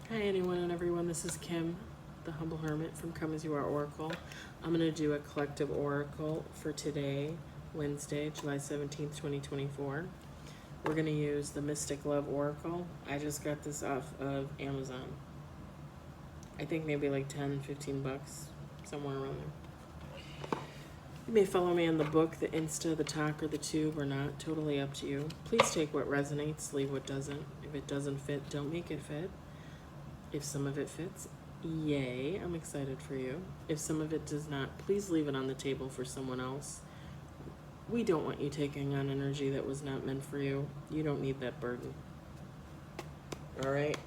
Hi anyone and everyone, this is Kim, the Humble Hermit from Come As You Are Oracle. I'm going to do a collective oracle for today, Wednesday, July 17th, 2024. We're going to use the Mystic Love Oracle. I just got this off of Amazon. I think maybe like 10, 15 bucks, somewhere around there. You may follow me on the book, the Insta, the talk, or the tube, or not. Totally up to you. Please take what resonates, leave what doesn't. If it doesn't fit, don't make it fit. If some of it fits, yay, I'm excited for you. If some of it does not, please leave it on the table for someone else. We don't want you taking on energy that was not meant for you. You don't need that burden. All right?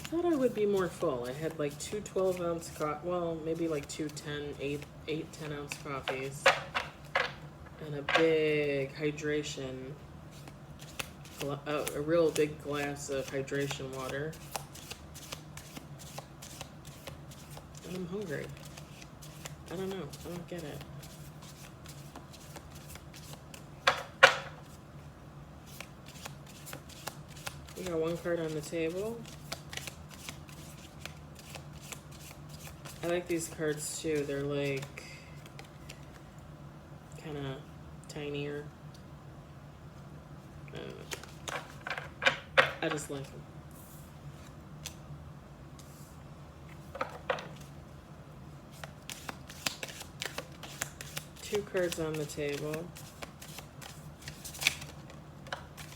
I thought I would be more full. I had like two 12-ounce well, maybe like two 10-ounce coffees and a big hydration, a real big glass of hydration water. And I'm hungry. I don't know. I don't get it. We got one card on the table. I like these cards too. They're like kind of tinier. I don't know. I just like them. Two cards on the table.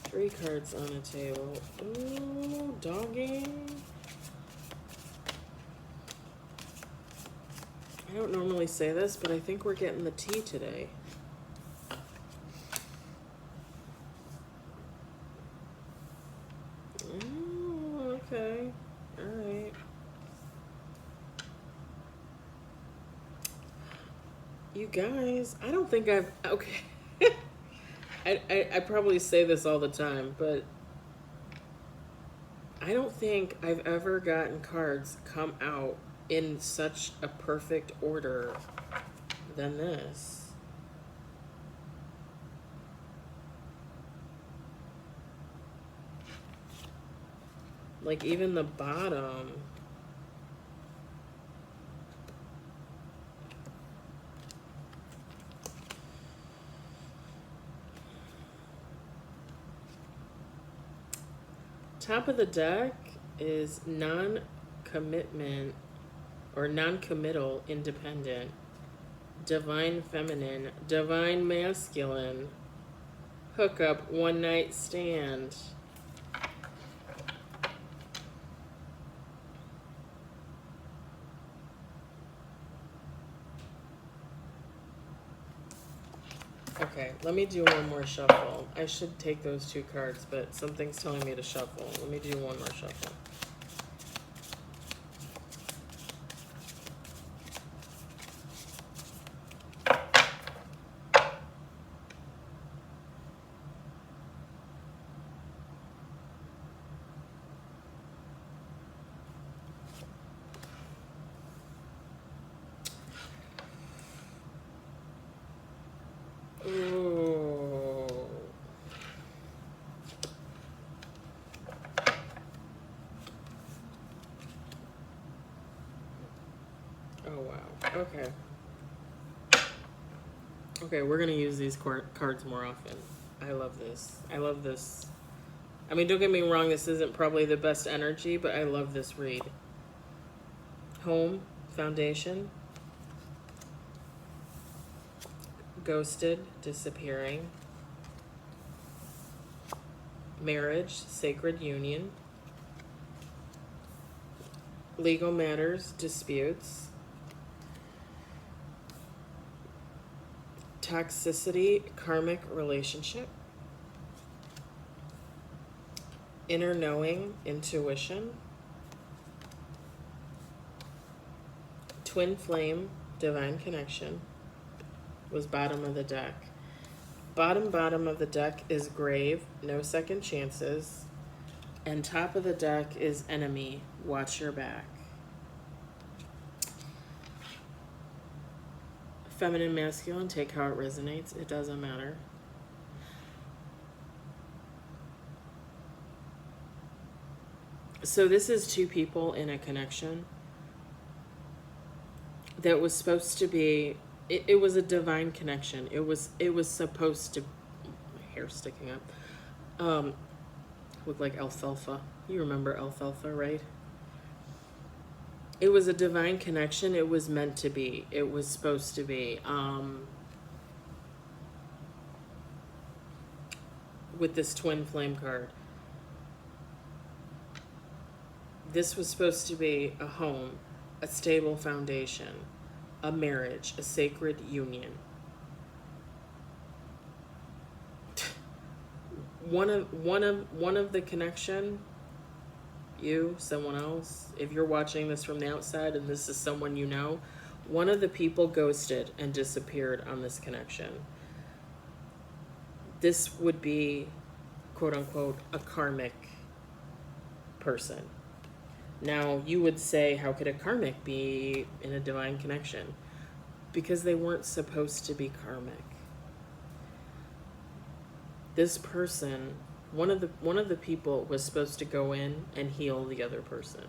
Three cards on the table. Ooh, doggy. I don't normally say this, but I think we're getting the tea today. Oh, okay. All right. You guys, I don't think I've... Okay. I probably say this all the time, but I don't think I've ever gotten cards come out in such a perfect order than this. Like even the bottom. Top of the deck is non-commitment or non-committal independent, divine feminine, divine masculine, hookup, one night stand. Okay, let me do one more shuffle. I should take those two cards, but something's telling me to shuffle. Let me do one more shuffle. Ooh. Oh, wow. Okay. Okay, we're going to use these cards more often. I love this. I love this. I mean, don't get me wrong, this isn't probably the best energy, but I love this read. Home, foundation, ghosted, disappearing, marriage, sacred union, legal matters, disputes, toxicity, karmic relationship, inner knowing, intuition, twin flame, divine connection was bottom of the deck. Bottom of the deck is grave, no second chances. And top of the deck is enemy, watch your back. Feminine, masculine, take how it resonates. It doesn't matter. So this is two people in a connection that was supposed to be, it was a divine connection. It was supposed to, my hair sticking up, look like alfalfa. You remember alfalfa, right? It was a divine connection. It was meant to be. It was supposed to be. With this twin flame card. This was supposed to be a home, a stable foundation, a marriage, a sacred union. One of the connection, you, someone else, if you're watching this from the outside and this is someone you know, one of the people ghosted and disappeared on this connection. This would be, quote unquote, a karmic person. Now, you would say, how could a karmic be in a divine connection? Because they weren't supposed to be karmic. This person, one of the people was supposed to go in and heal the other person.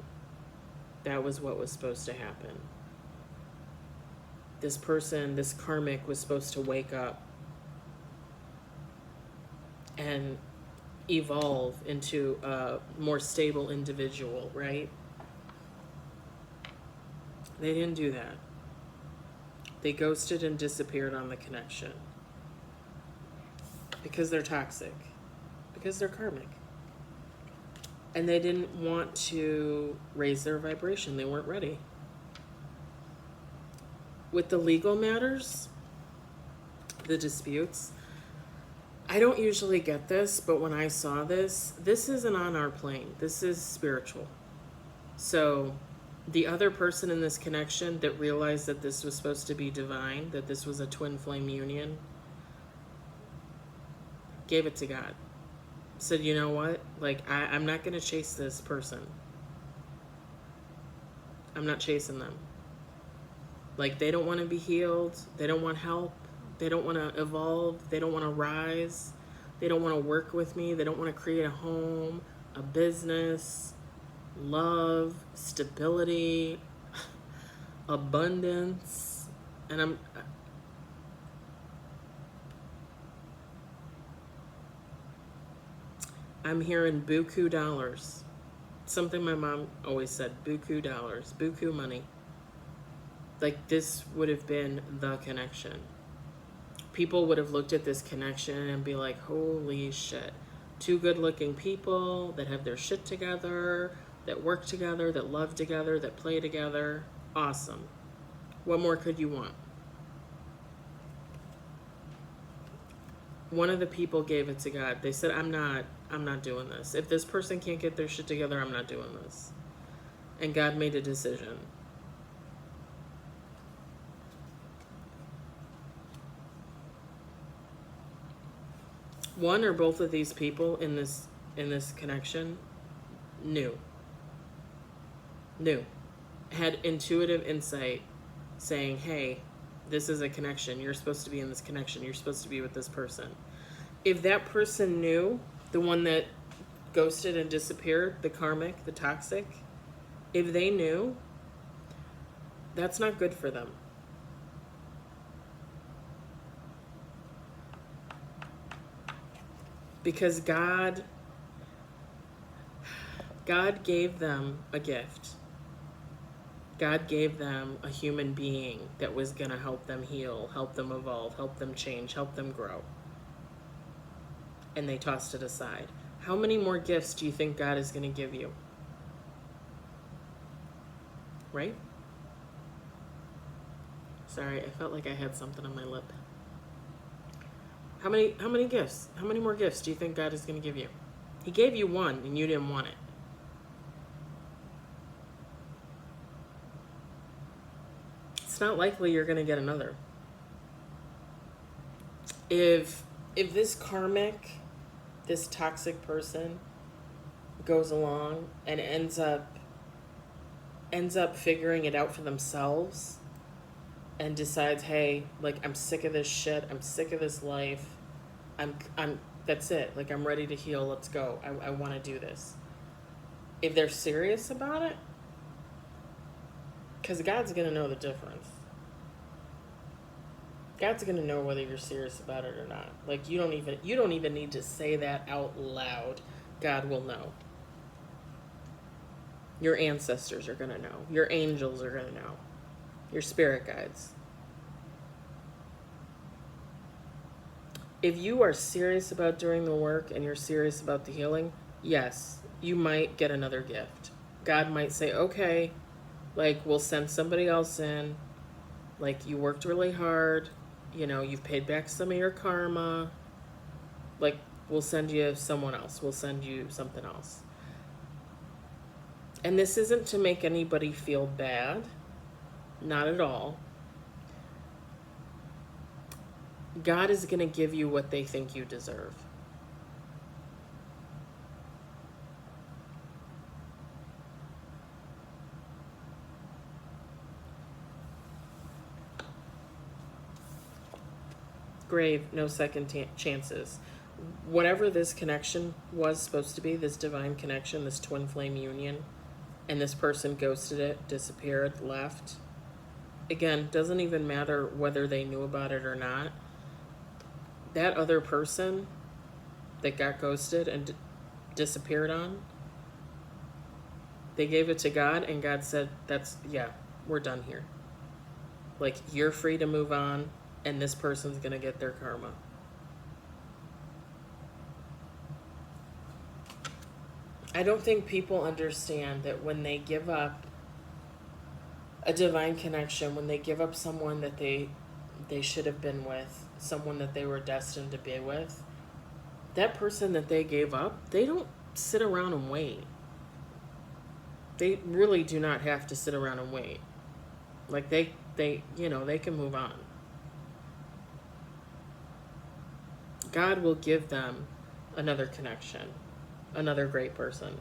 That was what was supposed to happen. This person, this karmic, was supposed to wake up and evolve into a more stable individual, right? They didn't do that. They ghosted and disappeared on the connection. Because they're toxic. Because they're karmic. And they didn't want to raise their vibration. They weren't ready. With the legal matters, the disputes, I don't usually get this, but when I saw this, this isn't on our plane. This is spiritual. So the other person in this connection that realized that this was supposed to be divine, that this was a twin flame union, gave it to God. Said, you know what? Like, I'm not going to chase this person. I'm not chasing them. Like, they don't want to be healed. They don't want help. They don't want to evolve. They don't want to rise. They don't want to work with me. They don't want to create a home, a business, love, stability, abundance. And I'm hearing buku dollars. Something my mom always said, buku dollars, buku money. Like, this would have been the connection. People would have looked at this connection and be like, holy shit. Two good-looking people that have their shit together, that work together, that love together, that play together. Awesome. What more could you want? One of the people gave it to God. They said, I'm not doing this. If this person can't get their shit together, I'm not doing this. And God made a decision. One or both of these people in this connection knew, had intuitive insight saying, hey, this is a connection. You're supposed to be in this connection. You're supposed to be with this person. If that person knew, the one that ghosted and disappeared, the karmic, the toxic, if they knew, that's not good for them. Because God gave them a gift. God gave them a human being that was going to help them heal, help them evolve, help them change, help them grow. And they tossed it aside. How many more gifts do you think God is going to give you? Right? Sorry, I felt like I had something on my lip. How many gifts? How many more gifts do you think God is going to give you? He gave you one and you didn't want it. It's not likely you're going to get another. If if this karmic, this toxic person goes along and ends up figuring it out for themselves and decides, hey, like, I'm sick of this shit, I'm sick of this life, I'm that's it, like, I'm ready to heal, let's go, I want to do this. If they're serious about it, because God's gonna know the difference. God's gonna know whether you're serious about it or not. Like, you don't even need to say that out loud. God will know. Your ancestors are gonna know. Your angels are gonna know. Your spirit guides. If you are serious about doing the work and you're serious about the healing, yes, you might get another gift. God might say, okay, like, we'll send somebody else in. Like, you worked really hard. You know, you've paid back some of your karma. Like, we'll send you someone else. We'll send you something else. And this isn't to make anybody feel bad. Not at all. God is going to give you what they think you deserve. Grave, no second chances. Whatever this connection was supposed to be, this divine connection, this twin flame union, and this person ghosted it, disappeared, left. Again, doesn't even matter whether they knew about it or not. That other person that got ghosted and disappeared on, they gave it to God, and God said, we're done here. Like, you're free to move on, and this person's gonna get their karma. I don't think people understand that when they give up a divine connection, when they give up someone that they should have been with, someone that they were destined to be with, that person that they gave up, they don't sit around and wait. They really do not have to sit around and wait. Like, they can move on. God will give them another connection, another great person.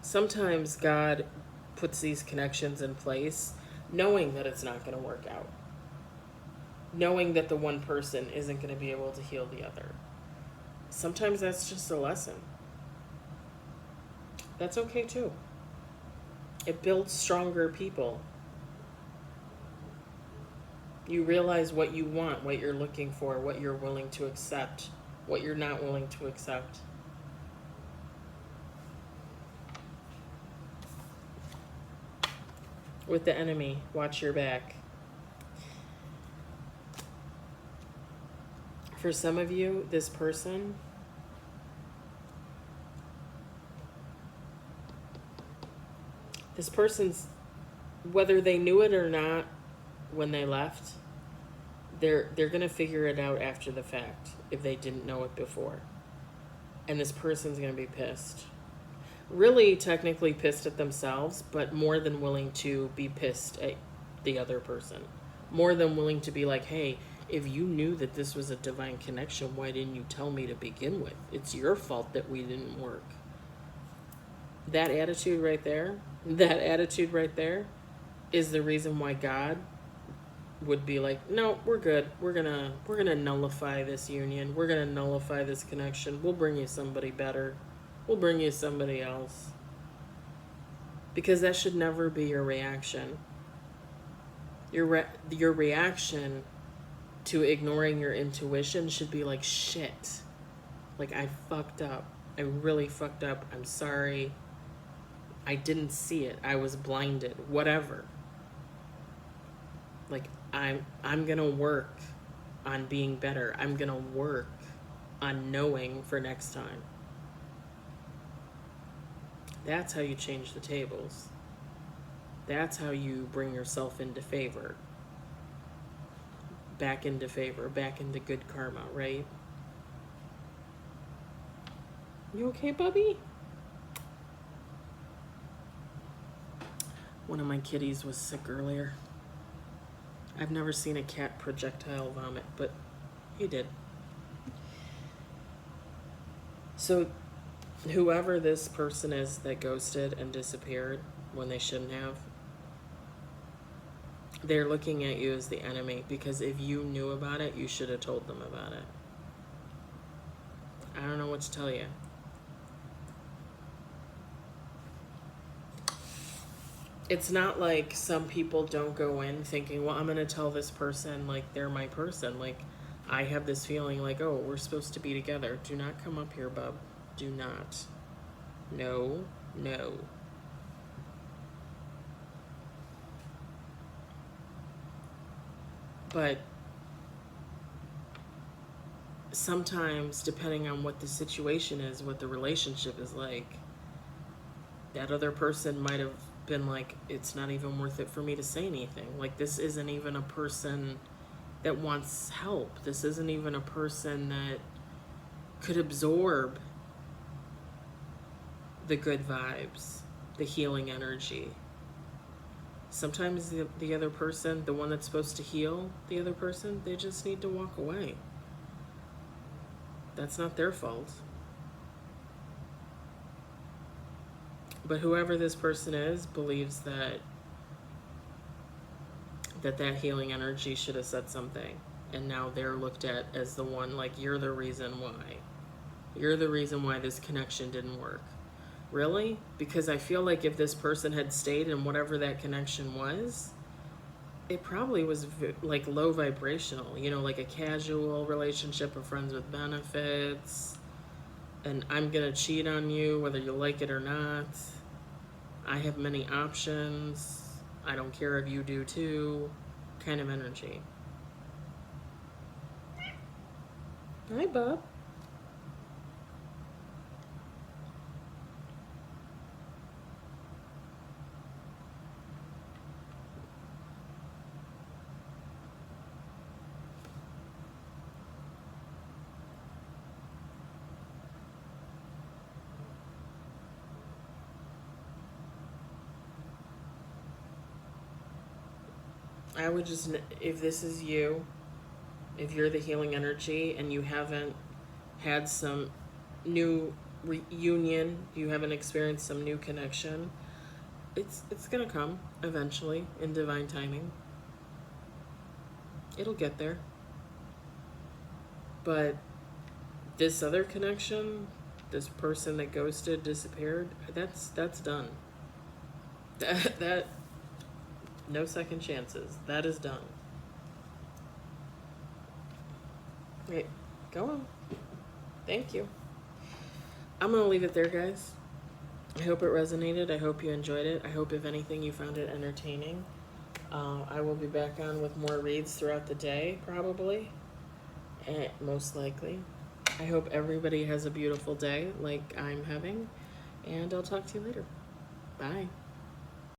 Sometimes God puts these connections in place knowing that it's not going to work out. Knowing that the one person isn't going to be able to heal the other. Sometimes that's just a lesson. That's okay too. It builds stronger people. You realize what you want, what you're looking for, what you're willing to accept, what you're not willing to accept. With the enemy, watch your back. For some of you, this person's, whether they knew it or not when they left, they're going to figure it out after the fact if they didn't know it before. And this person's going to be pissed. Really technically pissed at themselves, but more than willing to be pissed at the other person. More than willing to be like, hey, if you knew that this was a divine connection, why didn't you tell me to begin with? It's your fault that we didn't work. That attitude right there is the reason why God would be like, no, we're good. We're gonna nullify this union. We're gonna nullify this connection. We'll bring you somebody better. We'll bring you somebody else. Because that should never be your reaction. Your reaction to ignoring your intuition should be like, shit. Like, I fucked up. I really fucked up. I'm sorry. I didn't see it. I was blinded. Whatever. Like, I'm gonna work on being better. I'm gonna work on knowing for next time. That's how you change the tables. That's how you bring yourself into favor. Back into favor, back into good karma, right? You okay, Bubby? One of my kitties was sick earlier. I've never seen a cat projectile vomit, but he did. So whoever this person is that ghosted and disappeared when they shouldn't have, they're looking at you as the enemy, because if you knew about it, you should have told them about it. I don't know what to tell you. It's not like some people don't go in thinking, well, I'm going to tell this person like they're my person. Like, I have this feeling like, oh, we're supposed to be together. Do not come up here, bub. Do not. No, no. But sometimes, depending on what the situation is, what the relationship is like, that other person might have been like, it's not even worth it for me to say anything. Like, this isn't even a person that wants help. This isn't even a person that could absorb the good vibes, the healing energy. Sometimes the other person, the one that's supposed to heal the other person, they just need to walk away. That's not their fault. But whoever this person is believes that healing energy should have said something. And now they're looked at as the one, like, you're the reason why. You're the reason why this connection didn't work. Really? Because I feel like if this person had stayed in whatever that connection was, it probably was like low vibrational, you know, like a casual relationship of friends with benefits, and I'm gonna cheat on you whether you like it or not. I have many options. I don't care if you do too, kind of energy. Hi, bub. I would just, if this is you, if you're the healing energy and you haven't had some new reunion, you haven't experienced some new connection, it's gonna come eventually in divine timing. It'll get there. But this other connection, this person that ghosted, disappeared, that's done. That no second chances. That is done. Wait, go on. Thank you. I'm going to leave it there, guys. I hope it resonated. I hope you enjoyed it. I hope, if anything, you found it entertaining. I will be back on with more reads throughout the day, probably. Most likely. I hope everybody has a beautiful day like I'm having. And I'll talk to you later. Bye.